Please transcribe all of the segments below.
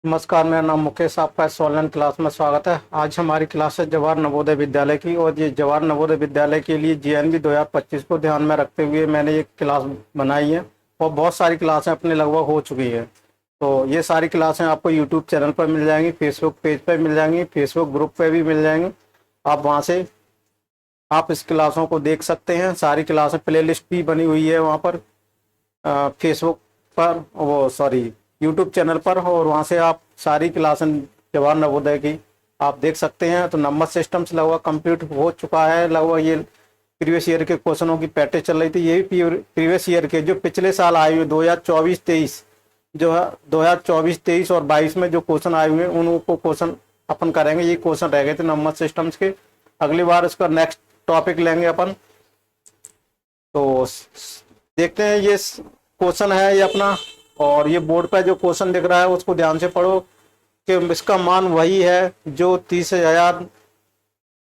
नमस्कार, मेरा नाम मुकेश, आपका इस ऑनलाइन क्लास में स्वागत है। आज हमारी क्लास है जवाहर नवोदय विद्यालय की, और ये जवाहर नवोदय विद्यालय के लिए जीएनवी 2025 को ध्यान में रखते हुए मैंने ये क्लास बनाई है। और बहुत सारी क्लासें अपने लगभग हो चुकी हैं। तो ये सारी क्लासें आपको यूट्यूब चैनल पर मिल जाएंगी, फेसबुक पेज पर मिल जाएंगी, फेसबुक ग्रुप पर भी मिल जाएंगी। आप वहाँ से आप इस क्लासों को देख सकते हैं। सारी क्लासें प्लेलिस्ट भी बनी हुई है वहाँ पर, फेसबुक पर, वो सॉरी यूट्यूब चैनल पर, और वहाँ से आप सारी क्लासें जवाहर नवोदय की आप देख सकते हैं। तो नंबर सिस्टम से लगभग कंप्लीट हो चुका है। लगभग ये प्रीवियस ईयर के क्वेश्चनों की प्रैक्टिस चल रही थी। ये भी प्रीवियस ईयर के जो पिछले साल आए हुए 2024-23 जो है, 2024-23 और 22 में जो क्वेश्चन आए हुए हैं उनको क्वेश्चन अपन करेंगे। ये क्वेश्चन रह गए थे नंबर सिस्टम्स के। अगली बार इसका नेक्स्ट टॉपिक लेंगे अपन। तो देखते हैं, ये क्वेश्चन है ये अपना, और ये बोर्ड पे जो क्वेश्चन दिख रहा है उसको ध्यान से पढ़ो कि इसका मान वही है जो 30,000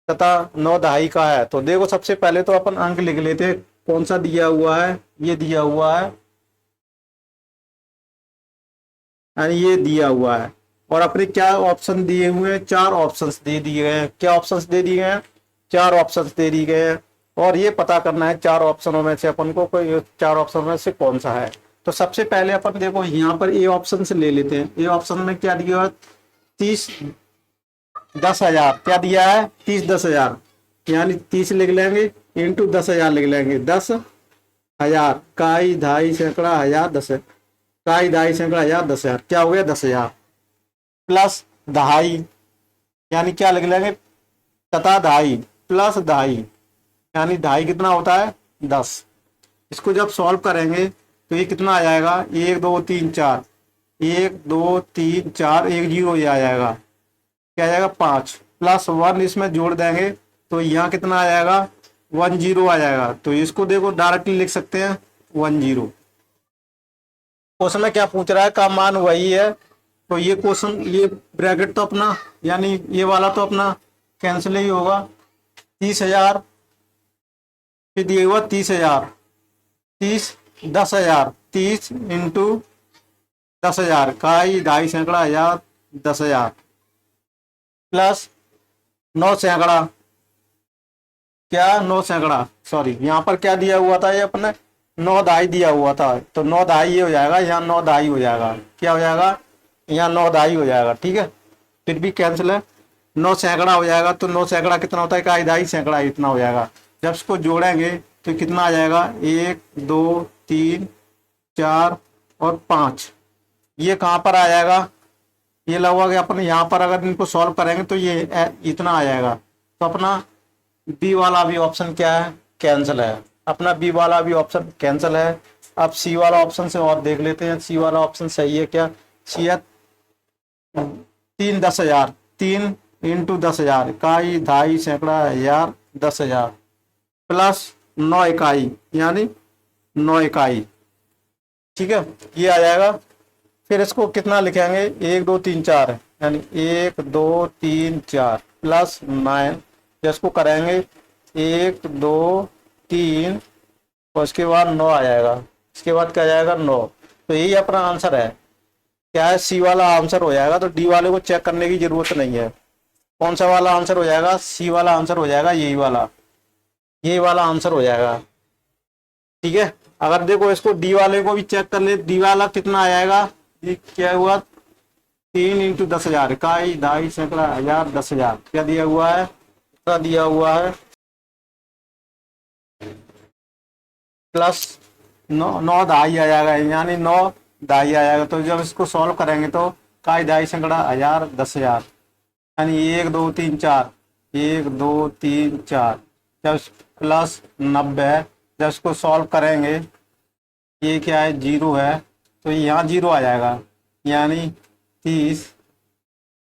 तथा 9 दहाई का है। तो देखो, सबसे पहले तो अपन अंक लिख लेते हैं। कौन सा दिया हुआ है? ये दिया हुआ है, यानी ये दिया हुआ है। और अपने क्या ऑप्शन दिए हुए हैं? 4 ऑप्शंस दे दिए गए हैं। क्या ऑप्शंस दे दिए गए हैं? 4 ऑप्शंस दे दिए गए हैं। और ये पता करना है 4 ऑप्शनों में से अपन को कोई 4 ऑप्शन में से कौन सा है। तो सबसे पहले अपन देखो यहाँ पर ए ऑप्शन से ले लेते हैं। ए ऑप्शन में क्या दिया हुआ है? 30,10,000। क्या दिया है? 30,10,000, यानी 30 लिख लेंगे इंटू 10,000 लिख लेंगे। 10,000 काई ढाई सैकड़ा हजार 10, काई ढाई सैकड़ा हजार 10,000, क्या हो गया? 10,000 प्लस दहाई, यानी क्या लिख लेंगे? तथा दहाई प्लस दहाई, यानी दहाई कितना होता है? 10। इसको जब सॉल्व करेंगे तो ये कितना आ जाएगा? 1 2 3 4, 1 2 3 4, 1 0 ये आ जाएगा। क्या आ जाएगा? 5 प्लस 1 इसमें जोड़ देंगे तो यहाँ कितना आ जाएगा? 1 0 आ जाएगा। तो इसको देखो डायरेक्टली लिख सकते हैं 1 0। क्वेश्चन में क्या पूछ रहा है? का मान वही है। तो ये क्वेश्चन, ये ब्रैकेट तो अपना, यानी ये वाला तो अपना कैंसिल ही होगा। 30,000 फिर दिए हुआ 30,000, 30 10,000, 30 इंटू 10,000 काई ढाई सैकड़ा हजार 10,000 प्लस 9 सैकड़ा। क्या? 9 सैकड़ा, सॉरी यहाँ पर क्या दिया हुआ था? ये अपने 9 दहाई दिया हुआ था। तो 9 दहाई ये हो जाएगा, यहाँ 9 दहाई हो जाएगा। क्या हो जाएगा? यहाँ 9 दहाई हो जाएगा। ठीक है, फिर भी कैंसिल है। 9 सैकड़ा हो जाएगा। तो 9 सैकड़ा कितना होता है? काई ढाई सैकड़ा इतना हो जाएगा। जब इसको जोड़ेंगे तो कितना आ जाएगा? 1 2 3 4 और 5। ये कहाँ पर आ जाएगा? ये लगभग अपन यहाँ पर अगर इनको सॉल्व करेंगे तो ये इतना आ जाएगा। तो अपना बी वाला भी ऑप्शन क्या है? कैंसिल है। अपना बी वाला भी ऑप्शन कैंसिल है। अब सी वाला ऑप्शन से और देख लेते हैं, सी वाला ऑप्शन सही है क्या? सी है 3 10,000, 3 इंटू 10,000 इकाई ढाई सैकड़ा हजार 10,000 प्लस 9 इकाई, यानी 9 इकाई। ठीक है, ये आ जाएगा। फिर इसको कितना लिखेंगे? 1 2 3 4, यानी 1 2 3 4 प्लस 9। इसको करेंगे 1 2 3 और उसके बाद 9 आ जाएगा। इसके बाद क्या आ जाएगा? 9। तो यही अपना आंसर है। क्या है? सी वाला आंसर हो जाएगा। तो डी वाले को चेक करने की जरूरत नहीं है। कौन सा वाला आंसर हो जाएगा? सी वाला आंसर हो जाएगा। यही वाला आंसर हो जाएगा। ठीक है, अगर देखो इसको डी वाले को भी चेक कर ले, डी वाला कितना आ जाएगा? ये क्या हुआ? 3 इंटू 10,000 इकाई ढाई सैकड़ा हजार 10,000। क्या दिया हुआ है? इतना दिया हुआ है प्लस 9 दहाई आ जाएगा, यानी 9 दहाई आ जाएगा। तो जब इसको सॉल्व करेंगे तो काई ढाई सैकड़ा हजार 10,000, यानी 1 2 3 4, 1 2 3 4 जब प्लस 90। जब इसको सॉल्व करेंगे, ये क्या है? 0 है। तो यहाँ 0 आ जाएगा, यानी 30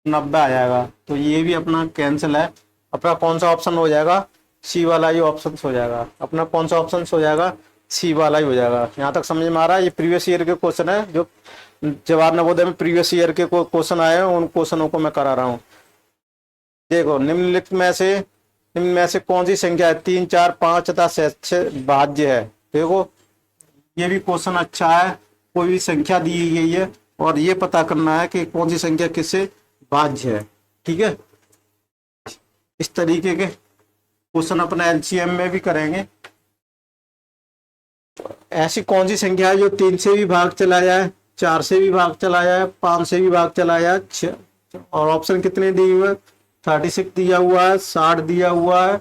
90 आ जाएगा। तो ये भी अपना कैंसिल है। अपना कौन सा ऑप्शन हो जाएगा? सी वाला ही ऑप्शन हो जाएगा। अपना कौन सा ऑप्शन हो जाएगा? सी वाला ही हो जाएगा। यहाँ तक समझ में आ रहा है? ये प्रीवियस ईयर के क्वेश्चन है, जो जवाहर नवोदय में प्रीवियस ईयर के क्वेश्चन आए हैं, उन क्वेश्चनों को मैं करा रहा हूँ। देखो, निम्न में से कौन सी संख्या है 3 4 5 तथा 6 से भाज्य है? देखो, ये भी क्वेश्चन अच्छा है। कोई भी संख्या दी गई है और ये पता करना है कि कौन सी संख्या किससे भाज्य है। ठीक है, इस तरीके के क्वेश्चन अपना एलसीएम में भी करेंगे। ऐसी कौन सी संख्या है जो 3 से भी भाग चला जाए, 4 से भी भाग चला जाए, 5 से भी भाग चला जाए, और ऑप्शन कितने दिए हुए, 36 दिया हुआ है, 60 दिया हुआ है,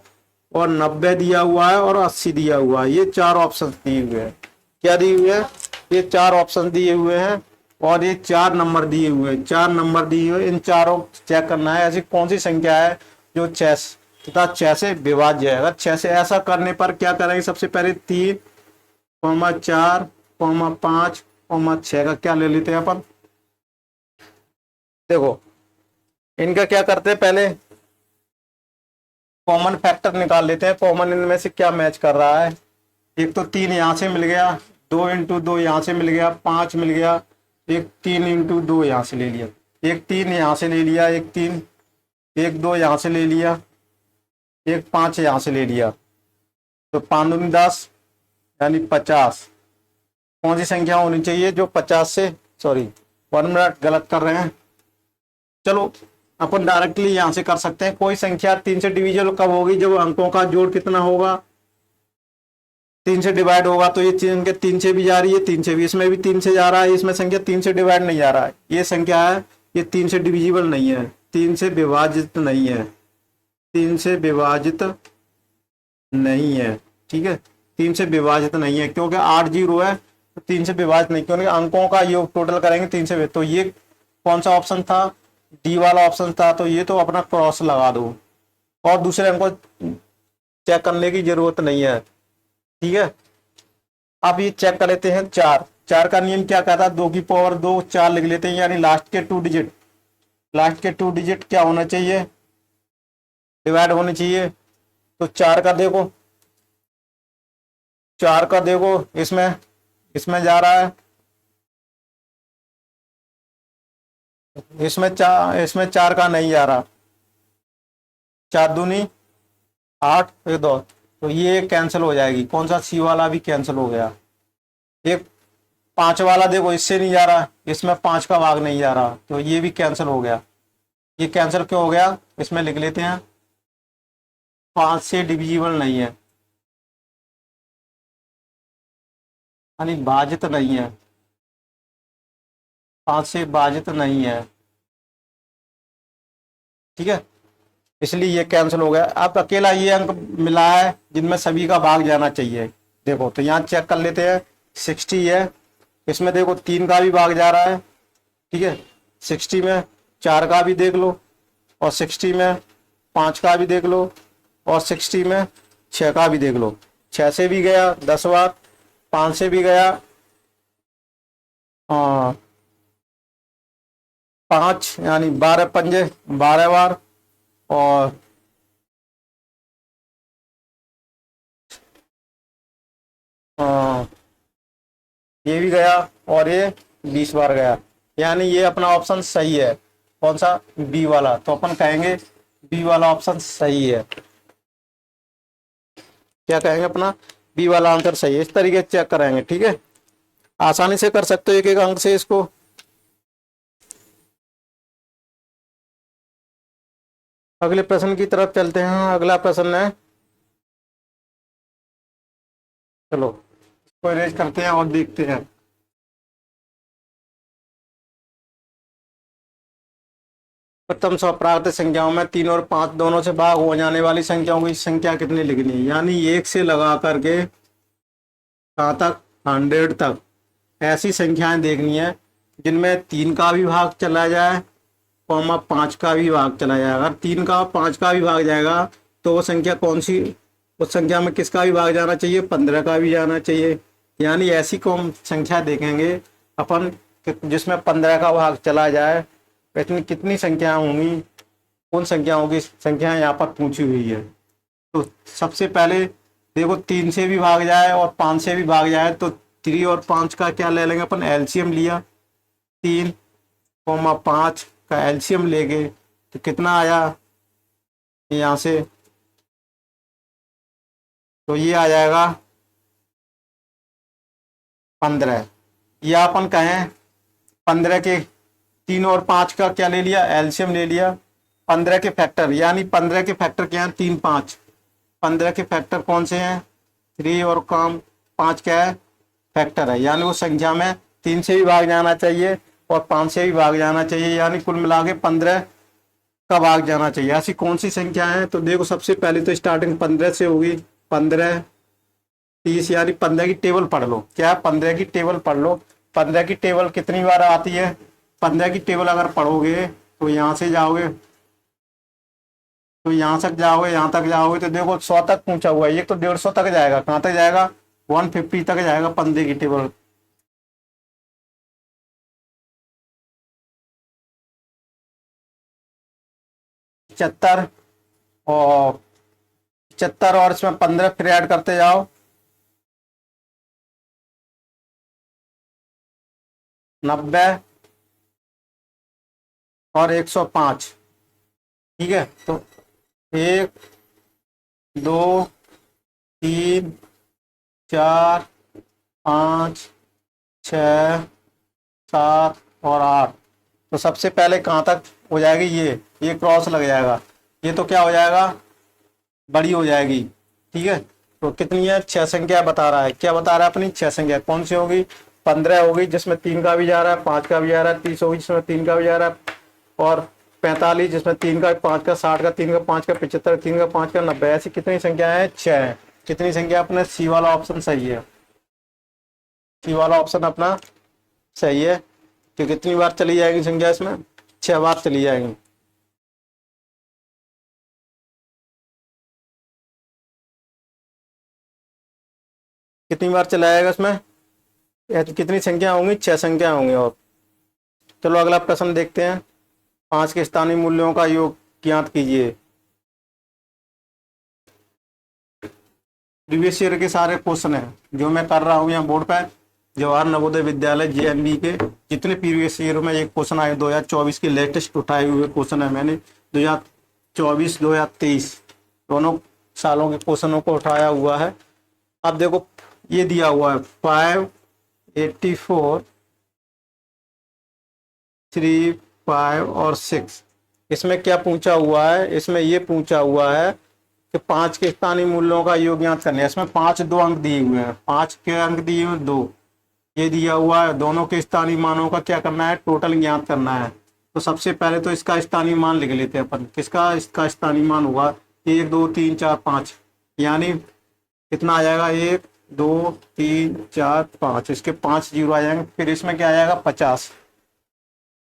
और 90 दिया हुआ है, और 80 दिया हुआ है। ये 4 ऑप्शन दिए हुए हैं। क्या दिए हुए हैं, ये 4 ऑप्शन दिए हुए हैं, और ये 4 नंबर दिए हुए हैं। 4 नंबर दिए हुए, इन चारों चेक करना है ऐसी कौन सी संख्या है जो 6 तथा 6 से विभाज्य है। अगर 6 से ऐसा करने पर क्या करेंगे, सबसे पहले 3, 4, 5, 6 का क्या ले लेते हैं अपन। देखो इनका क्या करते हैं, पहले कॉमन फैक्टर निकाल लेते हैं, कॉमन इनमें से क्या मैच कर रहा है। एक तो 3 यहाँ से मिल गया, 2 इंटू 2 यहाँ से मिल गया, 5 मिल गया, एक 3 इंटू 2 यहाँ से ले लिया, एक 3 यहाँ से ले लिया, एक 3, एक 2 यहाँ से ले लिया, एक 5 यहाँ से ले लिया, तो 5 दूनी 10 यानी 50। कौन सी संख्या होनी चाहिए जो 50 से, सॉरी 1 मिनट गलत कर रहे हैं। चलो अपन डायरेक्टली यहां से कर सकते हैं। कोई संख्या 3 से डिविजन कब होगी, जब अंकों का जोड़ कितना होगा, 3 से डिवाइड होगा। तो ये संख्या 3 से भी जा रही है, 3 से भी, इसमें भी 3 से जा रहा है, इसमें संख्या 3 से डिवाइड नहीं जा रहा है। ये संख्या है, ये 3 से डिविजिबल नहीं है, 3 से विभाजित नहीं है, 3 से विभाजित नहीं है। ठीक है, 3 से विभाजित नहीं है क्योंकि 8 जीरो है, तो 3 से विभाजित नहीं, क्योंकि अंकों का योग टोटल करेंगे 3 से। तो ये कौन सा ऑप्शन था, डी वाला ऑप्शन था। तो ये तो अपना क्रॉस लगा दो, और दूसरे अंक को चेक करने की जरूरत नहीं है। ठीक है, अब ये चेक कर लेते हैं। 4 का नियम क्या कहता है, 2 की पावर 2, 4 लिख लेते हैं, यानी लास्ट के 2 डिजिट, लास्ट के 2 डिजिट क्या होना चाहिए, डिवाइड होनी चाहिए। तो 4 का देखो, 4 का देखो, इसमें इसमें जा रहा है, इसमें 4 का नहीं जा रहा, 4 दूनी 8, 2, तो ये कैंसिल हो जाएगी। कौन सा, सी वाला भी कैंसिल हो गया। एक 5 वाला देखो, इससे नहीं जा रहा, इसमें 5 का भाग नहीं जा रहा, तो ये भी कैंसिल हो गया। ये कैंसिल क्यों हो गया, इसमें लिख लेते हैं 5 से डिविजिबल नहीं है, यानी भाजित नहीं है, 5 से भाजित नहीं है। ठीक है, इसलिए ये कैंसिल हो गया। अब अकेला ये अंक मिला है जिनमें सभी का भाग जाना चाहिए। देखो तो यहाँ चेक कर लेते हैं, 60 है, इसमें देखो 3 का भी भाग जा रहा है। ठीक है, 60 में 4 का भी देख लो, और 60 में 5 का भी देख लो, और 60 में 6 का भी देख लो। 6 से भी गया 10 बार, 5 से भी गया 5, यानी 12 पंजे 12 बार, और ये भी गया, और ये 20 बार गया, यानी ये अपना ऑप्शन सही है। कौन सा, बी वाला। तो अपन कहेंगे बी वाला ऑप्शन सही है। क्या कहेंगे, अपना बी वाला आंसर सही है। इस तरीके से चेक कराएंगे। ठीक है, आसानी से कर सकते हो एक एक अंक से इसको। अगले प्रश्न की तरफ चलते हैं। अगला प्रश्न है, चलो इसको अरेंज करते हैं और देखते हैं। प्रथम स्वप्राकृत संख्याओं में 3 और 5 दोनों से भाग हो जाने वाली संख्याओं की संख्या कितनी लिखनी है, यानी 1 से लगा करके कहाँ तक, 100 तक ऐसी संख्याएं देखनी है जिनमें 3 का भी भाग चला जाए, 5 का भी भाग चला जाए। अगर 3 का 5 का भी भाग जाएगा तो वो संख्या कौन सी, उस संख्या में किसका भी भाग जाना चाहिए, 15 का भी जाना चाहिए। यानी ऐसी कौन संख्या देखेंगे अपन जिसमें 15 का भाग चला जाए, इतनी कितनी संख्या होंगी, उन संख्याओं की संख्या यहाँ पर पूछी हुई है। तो सबसे पहले देखो 3 से भी भाग जाए और 5 से भी भाग जाए, तो 3 और 5 का क्या ले लेंगे अपन, एलसीएम लिया, 3, 5 का एलसीएम लेंगे तो कितना आया यहाँ से, तो ये आ जाएगा 15, या अपन कहें 15 के 3 और 5 का क्या ले लिया, एलसीएम ले लिया। 15 के फैक्टर, यानी 15 के फैक्टर क्या है, 3 5। 15 के फैक्टर कौन से हैं, 3 और काम 5 क्या है, फैक्टर है, यानी वो संख्या में 3 से भी भाग जाना चाहिए और 5 से भी भाग जाना चाहिए, यानी कुल मिला के 15 का भाग जाना चाहिए। ऐसी कौन सी संख्या है, तो देखो सबसे पहले तो स्टार्टिंग 15 से होगी, 15 30, यानी 15 की टेबल पढ़ लो। क्या, 15 की टेबल पढ़ लो। 15 की टेबल कितनी बार आती है, 15 की टेबल अगर पढ़ोगे तो यहाँ से जाओगे, तो यहाँ तक जाओगे, यहाँ तक जाओगे तो देखो 100 तक पहुंचा हुआ है, ये तो 150 तक जाएगा। कहाँ तक जाएगा, 150 तक जाएगा 15 की टेबल। पचहत्तर और 75 और इसमें 15 फिर ऐड करते जाओ, 90 और 105। ठीक है, तो 1 2 3 4 5 6 7 और 8। तो सबसे पहले कहाँ तक हो जाएगी, ये क्रॉस लग जाएगा, ये तो क्या हो जाएगा, बड़ी हो जाएगी। ठीक है, तो कितनी है, 6 संख्या बता रहा है। क्या बता रहा है, अपनी 6 संख्या कौन सी होगी, 15 होगी जिसमें 3 का भी जा रहा है, 5 का भी जा रहा है, 30 होगी जिसमें 3 का भी जा रहा है, और 45 जिसमें 3 का 5 का, 60 का 3 का 5 का, 75 3 का 5 का, 90। ऐसी कितनी संख्या है, 6 है। कितनी संख्या, अपने सी वाला ऑप्शन सही है, सी वाला ऑप्शन अपना सही है। तो कितनी बार चली जाएगी संख्या इसमें, 6 बार चली जाएंगी। कितनी बार चलाएगा इसमें, कितनी संख्या होंगी, 6 संख्या होंगी। और चलो अगला प्रश्न देखते हैं। 5 के स्थानीय मूल्यों का योग ज्ञात कीजिए। प्रीवियस ईयर के सारे क्वेश्चन हैं जो मैं कर रहा हूँ यहाँ बोर्ड पर, जवाहर नवोदय विद्यालय जेएनवी के जितने प्रीवियस ईयर में एक क्वेश्चन आए, 2024 के लेटेस्ट उठाए हुए क्वेश्चन है मैंने। 2024 2023 दोनों सालों के क्वेश्चनों को उठाया हुआ है। अब देखो ये दिया हुआ है 584 3 5 और 6। इसमें क्या पूछा हुआ है, इसमें ये पूछा हुआ है कि 5 के स्थानीय मूल्यों का योग ज्ञात करना है। इसमें 5 2 अंक दिए हुए हैं, 5 के अंक दिए हुए 2, ये दिया हुआ है। दोनों के स्थानीय मानों का क्या करना है, टोटल ज्ञात करना है। तो सबसे पहले तो इसका स्थानीय मान लिख लेते हैं अपन। किसका, इसका स्थानीय मान होगा 1 2 3 4 5, यानी कितना आ जाएगा, 1 2 3 4 5, इसके 5 जीरो आ जाएंगे। फिर इसमें क्या आ जाएगा, 50,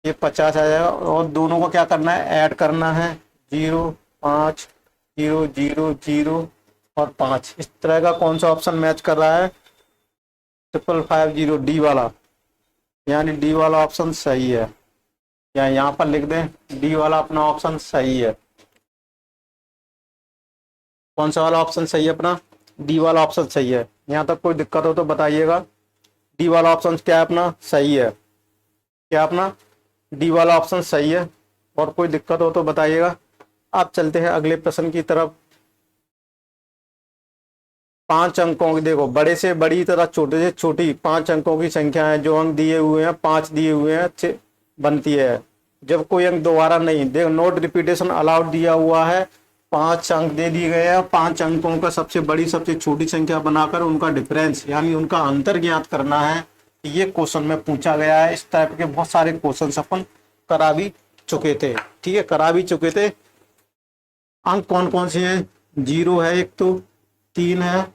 ये 50 आ जाएगा। और दोनों को क्या करना है, ऐड करना है, 0 5 0 0 0 और 5। इस तरह का कौन सा ऑप्शन मैच कर रहा है, 5550 डी वाला, यानी डी वाला ऑप्शन सही है। या यहाँ पर लिख दें, डी वाला अपना ऑप्शन सही है। कौन सा वाला ऑप्शन सही है, अपना डी वाला ऑप्शन सही है। यहाँ तक कोई दिक्कत हो तो बताइएगा। डी वाला ऑप्शन क्या है, अपना सही है। क्या अपना डी वाला ऑप्शन सही है, और कोई दिक्कत हो तो बताइएगा। अब चलते हैं अगले प्रश्न की तरफ। 5 अंकों की, देखो बड़े से बड़ी तरह छोटे से छोटी 5 अंकों की संख्या है। जो अंक दिए हुए हैं 5 दिए हुए हैं बनती है। जब कोई अंक दोबारा नहीं, देखो नोट रिपीटेशन अलाउड दिया हुआ है। 5 अंक दे दिए गए हैं, 5 अंकों का सबसे बड़ी सबसे छोटी संख्या बनाकर उनका डिफरेंस यानी उनका अंतर ज्ञात करना है। ये क्वेश्चन में पूछा गया है। इस टाइप के बहुत सारे क्वेश्चन अपन करा भी चुके थे। ठीक है, करा भी चुके थे। अंक कौन कौन से हैं, 0 है एक, तो 3 है,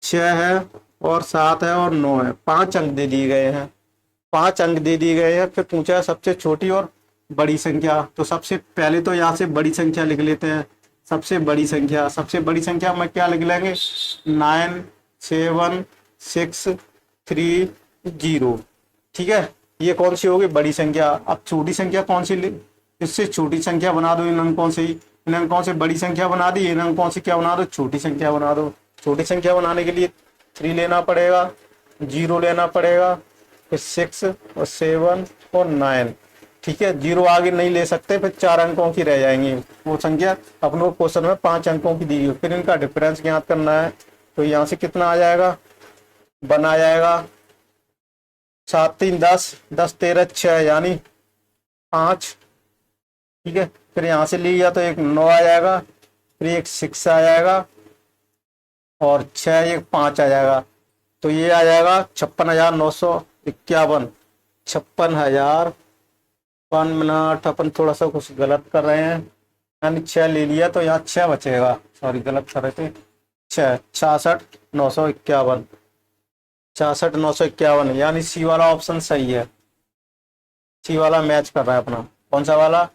6 है और 7 है और 9 है। 5 अंक दे दिए गए हैं, 5 अंक दे दिए गए हैं। फिर पूछा है सबसे छोटी और बड़ी संख्या। तो सबसे पहले तो यहाँ से बड़ी संख्या लिख लेते हैं। सबसे बड़ी संख्या में क्या लिख लेंगे, 9 7 6 3 0। ठीक है, ये कौन सी होगी, बड़ी संख्या। अब छोटी संख्या कौन सी, इससे छोटी संख्या बना दो। इन अंकों से इन अंकों से बड़ी संख्या बना दी, इन अंकों से क्या बना दो, छोटी संख्या बना दो। छोटी संख्या बनाने के लिए 3 लेना पड़ेगा, 0 लेना पड़ेगा, फिर 6 और 7 और 9। ठीक है, 0 आगे नहीं ले सकते, फिर 4 अंकों की रह जाएंगी। वो संख्या अपने क्वेश्चन में 5 अंकों की दी हुई। फिर इनका डिफरेंस ज्ञात करना है। तो यहाँ से कितना आ जाएगा, 1 आ जाएगा, 7 3 10, 10 13 6 यानी 5, ठीक है। फिर यहाँ से लिया तो एक 9 आ जाएगा, फिर एक 6 आ जाएगा और 6 एक 5 आ जाएगा। तो ये आ जाएगा 56,951। 56,000 1 मिनट, अपन थोड़ा सा कुछ गलत कर रहे हैं, यानी 6 ले लिया तो यहाँ 6 बचेगा, सॉरी गलत कर रहे थे। 6 66,951, 66,951 यानी सी वाला ऑप्शन सही है। सी वाला मैच कर रहा है अपना। कौन सा वाला?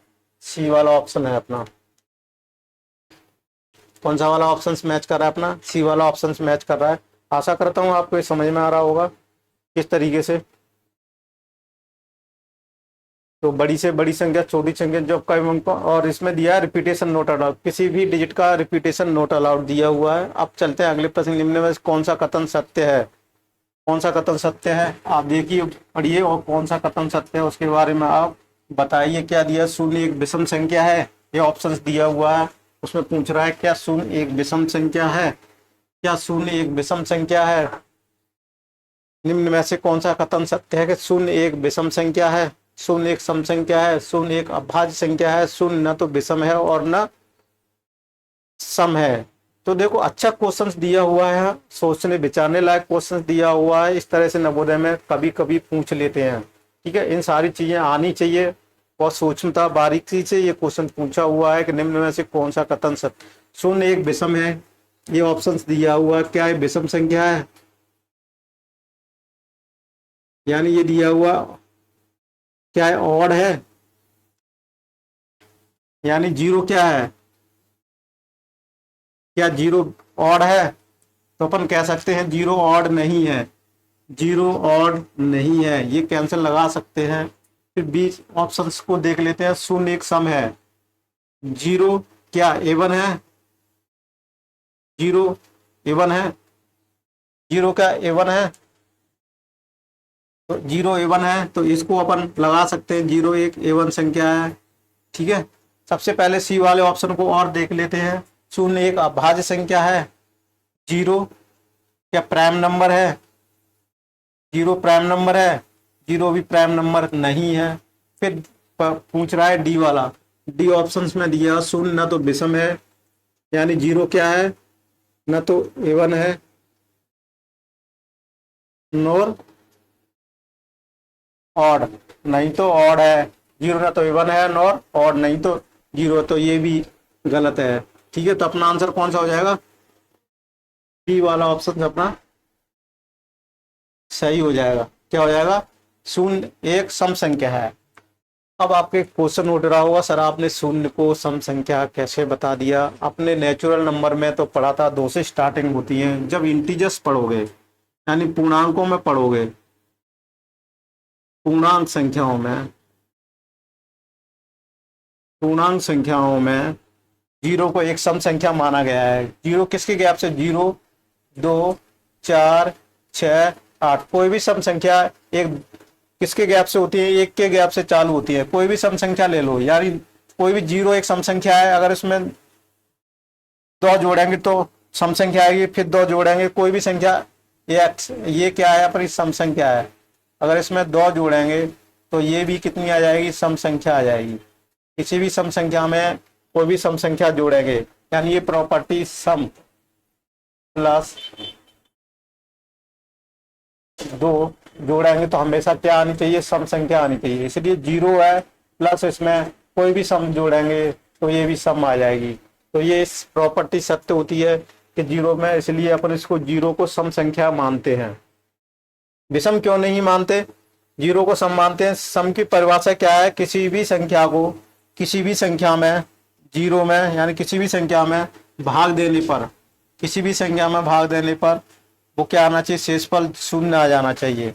सी वाला ऑप्शन है अपना। कौन सा वाला ऑप्शन मैच कर रहा है अपना? सी वाला ऑप्शन मैच कर रहा है। आशा करता हूँ आपको ये समझ में आ रहा होगा किस तरीके से। तो बड़ी से बड़ी संख्या, छोटी संख्या जब का, और इसमें दिया है रिपीटेशन नोट अलाउड, किसी भी डिजिट का रिपीटेशन नोट अलाउड दिया हुआ है। अब चलते हैं अगले प्रश्न। निम्न में कौन सा कथन सत्य है? कौन सा कथन सत्य है आप देखिए, पढ़िए, और कौन सा कथन सत्य है उसके बारे में आप बताइए। क्या दिया? शून्य एक विषम संख्या है, ये ऑप्शन दिया हुआ है। उसमें पूछ रहा है क्या शून्य एक विषम संख्या है? क्या शून्य एक विषम संख्या है? निम्न में से कौन सा कथन सत्य है कि शून्य एक विषम संख्या है, शून्य एक सम संख्या है, शून्य एक अभाज्य संख्या है, शून्य न तो विषम है और न सम है। तो देखो अच्छा क्वेश्चंस दिया हुआ है, सोचने विचारने लायक क्वेश्चंस दिया हुआ है। इस तरह से नवोदय में कभी कभी पूछ लेते हैं, ठीक है। इन सारी चीजें आनी चाहिए और सूक्ष्मता बारीकी से ये क्वेश्चन पूछा हुआ है कि निम्न में से कौन सा कथन सत्य। शून्य एक विषम है, ये ऑप्शन दिया हुआ है। क्या है? विषम संख्या है, यानी ये दिया हुआ क्या है? ऑड है, यानी जीरो क्या है? क्या जीरो ऑड है? तो अपन कह सकते हैं जीरो ऑड नहीं है, जीरो ऑड नहीं है, ये कैंसिल लगा सकते हैं। फिर बीच ऑप्शंस को देख लेते हैं। शून्य एक सम है, जीरो क्या एवन है? जीरो एवन है, जीरो क्या एवन है? तो जीरो एवन है तो इसको अपन लगा सकते हैं, जीरो एक एवन संख्या है, ठीक है। सबसे पहले सी वाले ऑप्शन को और देख लेते हैं। शून्य एक अभाज्य संख्या है, जीरो क्या प्राइम नंबर है? जीरो प्राइम नंबर है? जीरो भी प्राइम नंबर नहीं है। फिर पूछ रहा है डी वाला, डी ऑप्शंस में दिया शून्य न तो विषम है, यानी जीरो क्या है? न तो एवन है नोर ऑड, नहीं तो ऑड है। जीरो ना तो एवन है नोर ऑड, नहीं तो जीरो, तो ये भी गलत है, ठीक है। तो अपना आंसर कौन सा हो जाएगा? बी वाला ऑप्शन अपना सही हो जाएगा। क्या हो जाएगा? शून्य एक सम संख्या है। अब आपके क्वेश्चन उठ रहा होगा सर आपने शून्य को सम संख्या कैसे बता दिया? अपने नेचुरल नंबर में तो पढ़ा था 2 से स्टार्टिंग होती है। जब इंटीजर्स पढ़ोगे यानी पूर्णांकों में पढ़ोगे, पूर्णांक संख्याओं में, पूर्णांक संख्याओं में जीरो को एक सम संख्या माना गया है। जीरो किसके गैप से? 0 2 4 6 8, कोई भी सम संख्या एक किसके गैप से होती है? एक के गैप से चालू होती है। कोई भी सम संख्या ले लो, यानी कोई भी जीरो एक सम संख्या है, अगर इसमें 2 जोड़ेंगे तो सम संख्या आएगी, फिर 2 जोड़ेंगे कोई भी संख्या, ये क्या है? अपनी सम संख्या है। अगर इसमें 2 जोड़ेंगे तो ये भी कितनी आ जाएगी? सम संख्या आ जाएगी। किसी भी सम संख्या में कोई भी सम संख्या जोड़ेंगे, यानी ये प्रॉपर्टी सम प्लस 2 जोड़ेंगे तो हमेशा क्या आनी चाहिए? सम संख्या आनी चाहिए। इसलिए जीरो है प्लस इसमें कोई भी सम जोड़ेंगे तो ये भी सम आ जाएगी। तो ये इस प्रॉपर्टी सत्य होती है कि जीरो में, इसलिए अपन इसको जीरो को सम संख्या मानते हैं। विषम क्यों नहीं मानते? जीरो को सम मानते हैं। सम की परिभाषा क्या है? किसी भी संख्या को किसी भी संख्या में जीरो में, यानी किसी भी संख्या में भाग देने पर, किसी भी संख्या में भाग देने पर वो क्या आना चाहिए? शेषफल शून्य आ जाना चाहिए।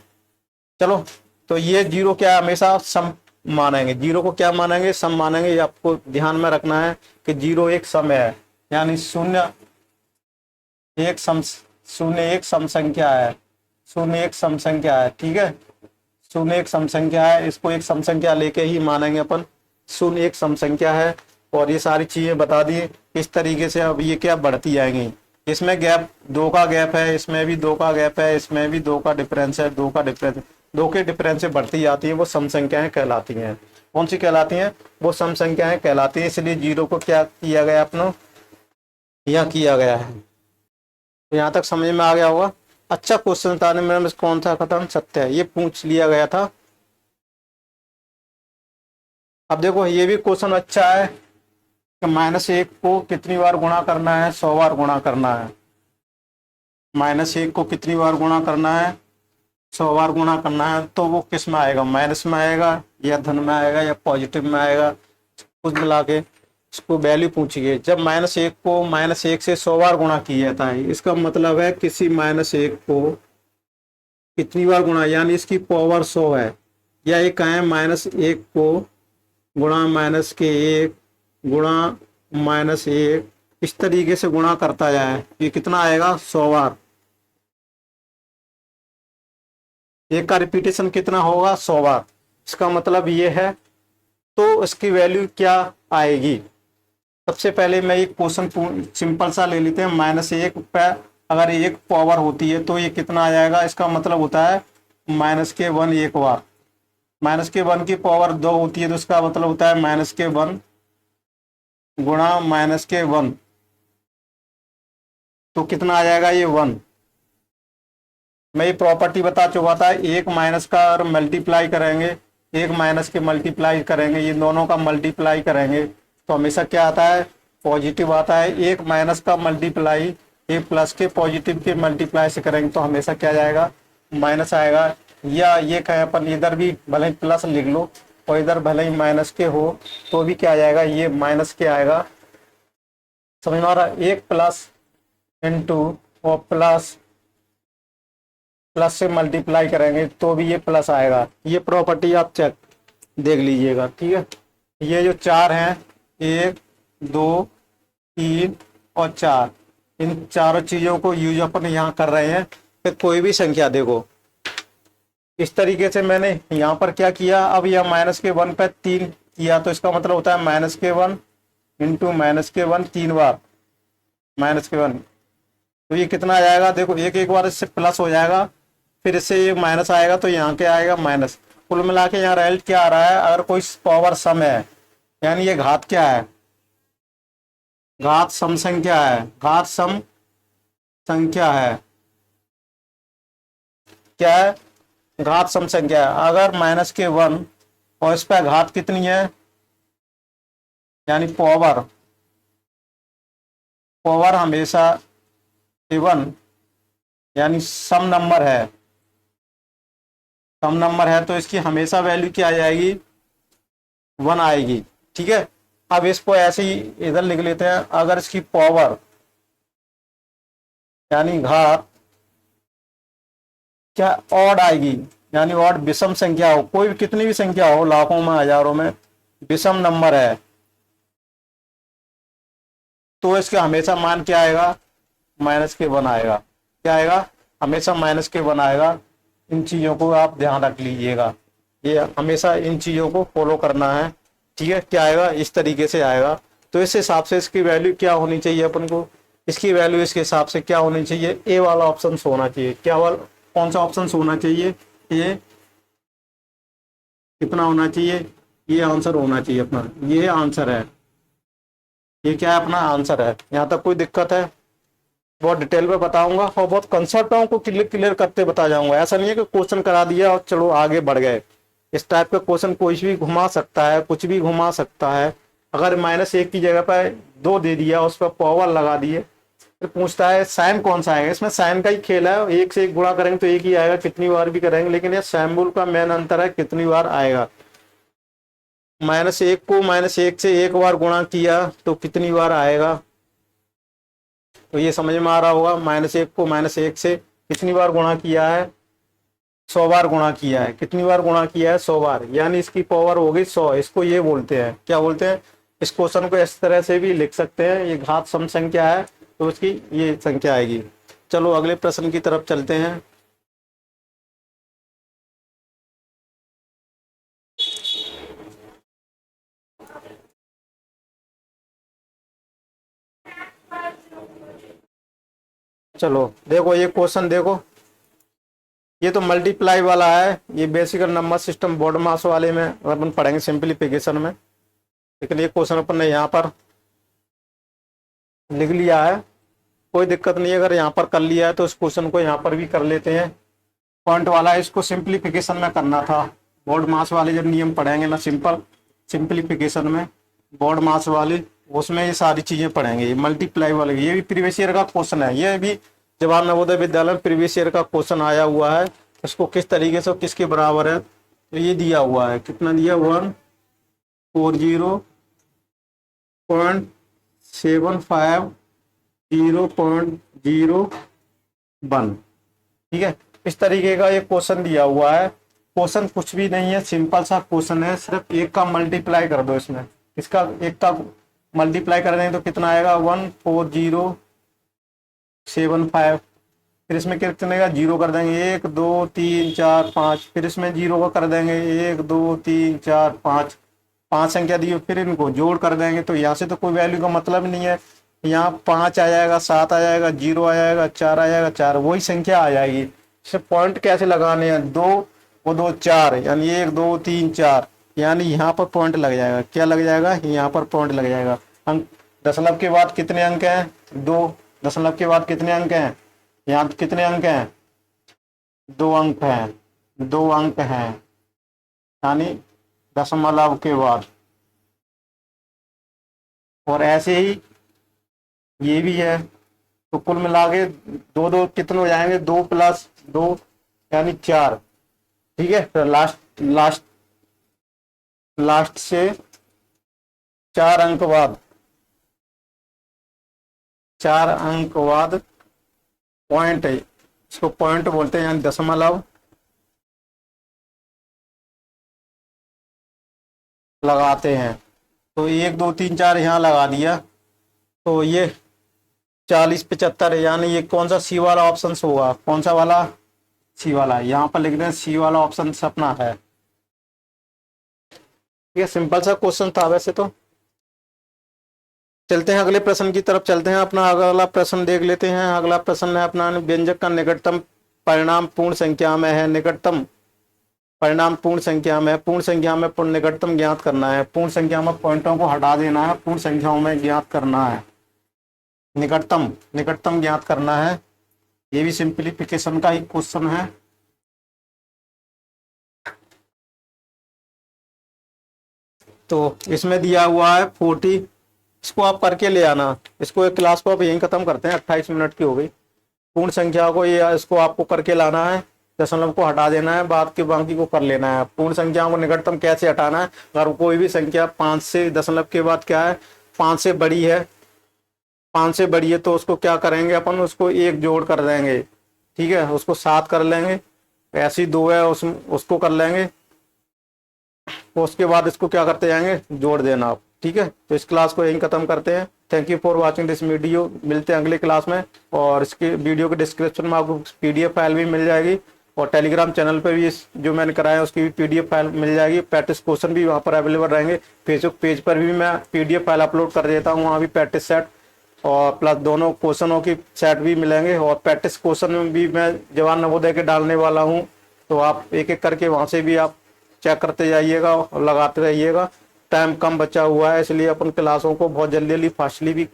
चलो, तो ये जीरो क्या हमेशा सम मानेंगे, जीरो को क्या मानेंगे? सम मानेंगे। ये आपको ध्यान में रखना है कि जीरो एक सम है, यानी शून्य एक सम, शून्य एक सम संख्या है, शून्य एक सम संख्या है, ठीक है। शून्य एक सम संख्या है, इसको एक सम संख्या लेके ही मानेंगे अपन। शून्य एक सम संख्या है और ये सारी चीजें बता दी इस तरीके से। अब ये क्या बढ़ती जाएंगी, इसमें गैप 2 का गैप है, इसमें भी 2 का गैप है, इसमें भी 2 का डिफरेंस है, 2 का डिफरेंस, दो के डिफरेंस से बढ़ती जाती है वो सम संख्याएं कहलाती हैं। कौन सी कहलाती हैं? वो सम संख्याएं कहलाती हैं। इसलिए जीरो को क्या किया गया अपना, यह किया गया है। तो यहाँ तक समझ में आ गया होगा। अच्छा क्वेश्चन था मेरे में, कौन था खत्म, सत्य है, ये पूछ लिया गया था। अब देखो ये भी क्वेश्चन अच्छा है कि -1 को कितनी बार गुणा करना है? 100 बार गुणा करना है। -1 को कितनी बार गुणा करना है? 100 बार गुणा करना है। तो वो किस में आएगा? माइनस में आएगा या धन में आएगा या पॉजिटिव में आएगा? कुछ मिला के इसको वैल्यू पूछिए। जब -1 को -1 से 100 बार गुणा किया जाता है, इसका मतलब है किसी -1 को कितनी बार गुणा, यानी इसकी पावर 100 है, या एक है -1 को गुणा -1 गुणा -1, इस तरीके से गुणा करता जाए, ये कितना आएगा? 100 बार। एक का रिपीटेशन कितना होगा? 100 बार। इसका मतलब ये है। तो इसकी वैल्यू क्या आएगी? सबसे पहले मैं एक क्वेश्चन सिंपल सा ले लेते हैं। -1 पे अगर एक पावर होती है तो ये कितना आ जाएगा? इसका मतलब होता है -1 एक बार। -1 की पावर 2 होती है तो इसका मतलब होता है -1 गुणा -1, तो कितना आ जाएगा? ये 1। मैं ये प्रॉपर्टी बता चुका था। एक माइनस का और मल्टीप्लाई करेंगे, एक माइनस के मल्टीप्लाई करेंगे, ये दोनों का मल्टीप्लाई करेंगे तो हमेशा क्या आता है? पॉजिटिव आता है। एक माइनस का मल्टीप्लाई एक प्लस के पॉजिटिव के मल्टीप्लाई से करेंगे तो हमेशा क्या जाएगा? माइनस आएगा। या ये कहें अपन, इधर भी भले ही प्लस लिख लो और इधर भले ही माइनस के हो तो भी क्या आ जाएगा? ये माइनस के आएगा। समझ में आ रहा? एक प्लस इंटू और प्लस प्लस से मल्टीप्लाई करेंगे तो भी ये प्लस आएगा। ये प्रॉपर्टी आप चेक देख लीजिएगा, ठीक है। ये जो चार हैं, 1 2 3 और 4, इन चारों चीज़ों को यूज अपन यहाँ कर रहे हैं। फिर कोई भी संख्या देखो, इस तरीके से मैंने यहाँ पर क्या किया, अब यह -1 पे 3 किया तो इसका मतलब होता है -1 इंटू -1 3 बार -1। तो ये कितना आ जाएगा? देखो एक एक बार इससे प्लस हो जाएगा, फिर इससे ये माइनस आएगा तो यहाँ क्या आएगा? माइनस। कुल मिला के यहाँ रिजल्ट क्या आ रहा है? अगर कोई पावर सम है, यानी ये घात क्या है? घात सम संख्या है। घात सम संख्या है। क्या है? घात सम संख्या है। अगर -1 और इस पर घात कितनी है, यानी पावर, पावर हमेशा 7, यानी सम नंबर है, सम नंबर है तो इसकी हमेशा वैल्यू क्या आ जाएगी? 1 आएगी, ठीक है। अब इसको ऐसे ही इधर लिख लेते हैं। अगर इसकी पावर यानी घात क्या ऑड आएगी, यानी ऑड विषम संख्या हो, कोई भी कितनी भी संख्या हो, लाखों में हजारों में विषम नंबर है, तो इसका हमेशा मान क्या आएगा? -1 आएगा। क्या आएगा? हमेशा -1 आएगा। इन चीजों को आप ध्यान रख लीजिएगा, ये हमेशा इन चीजों को फॉलो करना है, ठीक है। क्या आएगा? इस तरीके से आएगा। तो इस हिसाब से इसकी वैल्यू क्या होनी चाहिए अपन को? इसकी वैल्यू इसके हिसाब से क्या होनी चाहिए? ए वाला ऑप्शन होना चाहिए। क्या वाला? कौन सा ऑप्शन होना चाहिए? ये कितना होना चाहिए? ये आंसर होना चाहिए अपना। ये आंसर है। ये क्या है? अपना आंसर है। यहाँ तक कोई दिक्कत है? बहुत डिटेल में बताऊंगा और बहुत कंसेप्टों को क्लियर क्लियर करते बता जाऊंगा। ऐसा नहीं है कि क्वेश्चन करा दिया और चलो आगे बढ़ गए। इस टाइप का क्वेश्चन कोई भी घुमा सकता है, कुछ भी घुमा सकता है। अगर -1 की जगह पर 2 दे दिया, उस पर पावर लगा दिए, फिर पूछता है साइन कौन सा आएगा। इसमें साइन का ही खेल है। 1 से 1 गुणा करेंगे तो 1 ही आएगा, कितनी बार भी करेंगे, लेकिन ये सैम्बुल का मेन अंतर है कितनी बार आएगा। -1 को -1 से 1 बार गुणा किया तो कितनी बार आएगा, तो ये समझ में आ रहा होगा। -1 को -1 से कितनी बार गुणा किया है? 100 बार गुणा किया है। कितनी बार गुणा किया है? 100 बार, यानी इसकी पावर हो गई 100। इसको ये बोलते हैं, क्या बोलते हैं? इस क्वेश्चन को इस तरह से भी लिख सकते हैं। ये घात सम संख्या है तो उसकी ये संख्या आएगी। चलो अगले प्रश्न की तरफ चलते हैं। चलो देखो ये क्वेश्चन देखो, ये तो मल्टीप्लाई वाला है, ये बेसिक नंबर सिस्टम बोर्ड मास वाले में अपन पढ़ेंगे सिंप्लीफिकेशन में। लेकिन ये क्वेश्चन अपन ने यहाँ पर लिख लिया है, कोई दिक्कत नहीं है। अगर यहाँ पर कर लिया है तो इस क्वेश्चन को यहाँ पर भी कर लेते हैं। पॉइंट वाला है, इसको सिंप्लीफिकेशन में करना था। बोर्ड मास वाले जब नियम पढ़ेंगे ना सिंप्लीफिकेशन में, बोर्ड मास वाले, उसमें ये सारी चीजें पढ़ेंगे। ये मल्टीप्लाई वाले, ये भी प्रीवियस ईयर का क्वेश्चन है, ये भी जवाहर नवोदय विद्यालय में प्रीवियस ईयर का क्वेश्चन आया हुआ है। इसको किस तरीके से किसके बराबर है, तो ये दिया हुआ है, कितना दिया, 140.75 ठीक है। इस तरीके का ये क्वेश्चन दिया हुआ है। क्वेश्चन कुछ भी नहीं है, सिंपल सा क्वेश्चन है, सिर्फ एक का मल्टीप्लाई कर दो। इसमें इसका एक का मल्टीप्लाई कर देंगे तो कितना आएगा, 14075। फिर इसमें कितने का जीरो कर देंगे, 1 2 3 4 5। फिर इसमें जीरो का कर देंगे 1 2 3 4 5, 5 संख्या दी, फिर इनको जोड़ कर देंगे। तो यहाँ से तो कोई वैल्यू का मतलब नहीं है। यहाँ 5 आ जाएगा, 7 आ जाएगा, 0 आ जाएगा, 4 आ जाएगा, 4 वही संख्या आ जाएगी। इसे पॉइंट कैसे लगाने हैं, 2 वो 2 4, यानी 1 2 3 4, यानी यहाँ पर पॉइंट लग जाएगा। क्या लग जाएगा, यहाँ पर पॉइंट लग जाएगा। अंक दशमलव के बाद कितने अंक हैं, 2। दशमलव के बाद कितने अंक हैं, यहाँ कितने अंक हैं, 2 अंक हैं, 2 अंक हैं, यानी दशमलव के बाद। और ऐसे ही ये भी है। तो कुल मिला के 2 2 कितने हो जाएंगे, 2 + 2 यानी 4। ठीक है। तो लास्ट से 4 अंक बाद, 4 अंक बाद पॉइंट है, इसको पॉइंट बोलते हैं, यानी दशमलव लगाते हैं। तो 1 2 3 4 यहाँ लगा दिया, तो ये 40 75, यानी ये कौन सा सी वाला ऑप्शन होगा, कौन सा वाला, सी वाला। यहाँ पर लिख दें सी वाला ऑप्शन अपना है। ये सिंपल सा क्वेश्चन था वैसे तो। चलते हैं अगले प्रश्न की तरफ चलते हैं। अपना अगला प्रश्न देख लेते हैं। अगला प्रश्न है अपना, व्यंजक का निकटतम परिणाम पूर्ण संख्या में है। निकटतम परिणाम पूर्ण संख्या में, पूर्ण संख्या में निकटतम ज्ञात करना है। पूर्ण संख्या में पॉइंटों को हटा देना है, पूर्ण संख्याओं में ज्ञात करना है। निकटतम ज्ञात करना है। ये भी सिंप्लीफिकेशन का ही क्वेश्चन है। तो इसमें दिया हुआ है 40, इसको आप करके ले आना। इसको एक क्लास को आप यहीं खत्म करते हैं, 28 मिनट की हो गई। पूर्ण संख्या को ये इसको आपको करके लाना है, दशमलव को हटा देना है, बाद के बाकी को कर लेना है। पूर्ण संख्या को निकटतम कैसे हटाना है, अगर कोई भी संख्या 5 से दशमलव के बाद क्या है, 5 से बड़ी है, 5 से बड़ी है, तो उसको क्या करेंगे अपन, उसको 1 जोड़ कर देंगे। ठीक है, उसको 7 कर लेंगे। ऐसी 2 है उसको कर लेंगे। तो उसके बाद इसको क्या करते जाएंगे, जोड़ देना आप। ठीक है, तो इस क्लास को यहीं खत्म करते हैं। Thank you for watching this video. मिलते हैं अगले क्लास में। और इसके वीडियो के डिस्क्रिप्शन में आपको PDF फाइल भी मिल जाएगी, और टेलीग्राम चैनल पे भी जो मैंने कराया है उसकी भी PDF फाइल मिल जाएगी। प्रैक्टिस क्वेश्चन भी वहाँ पर अवेलेबल रहेंगे। फेसबुक पेज पर भी मैं PDF फाइल अपलोड कर देता हूँ, वहाँ भी प्रैक्टिस सेट और प्लस दोनों क्वेश्चनों की सेट भी मिलेंगे। और प्रैक्टिस क्वेश्चन में भी मैं जवाहर नवोदय के डालने वाला हूँ, तो आप एक एक करके वहाँ से भी आप चेक करते जाइएगा और लगाते रहिएगा। टाइम कम बचा हुआ है, इसलिए अपन क्लासों को बहुत जल्दी फास्टली भी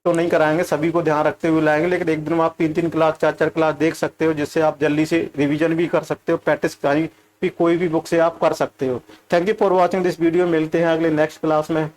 तो नहीं कराएंगे, सभी को ध्यान रखते हुए लाएंगे। लेकिन एक दिन में आप 3-3 क्लास 4-4 क्लास देख सकते हो, जिससे आप जल्दी से रिवीजन भी कर सकते हो। प्रैक्टिस कहीं भी कोई भी बुक से आप कर सकते हो। Thank you for watching this video. मिलते हैं अगले नेक्स्ट क्लास में।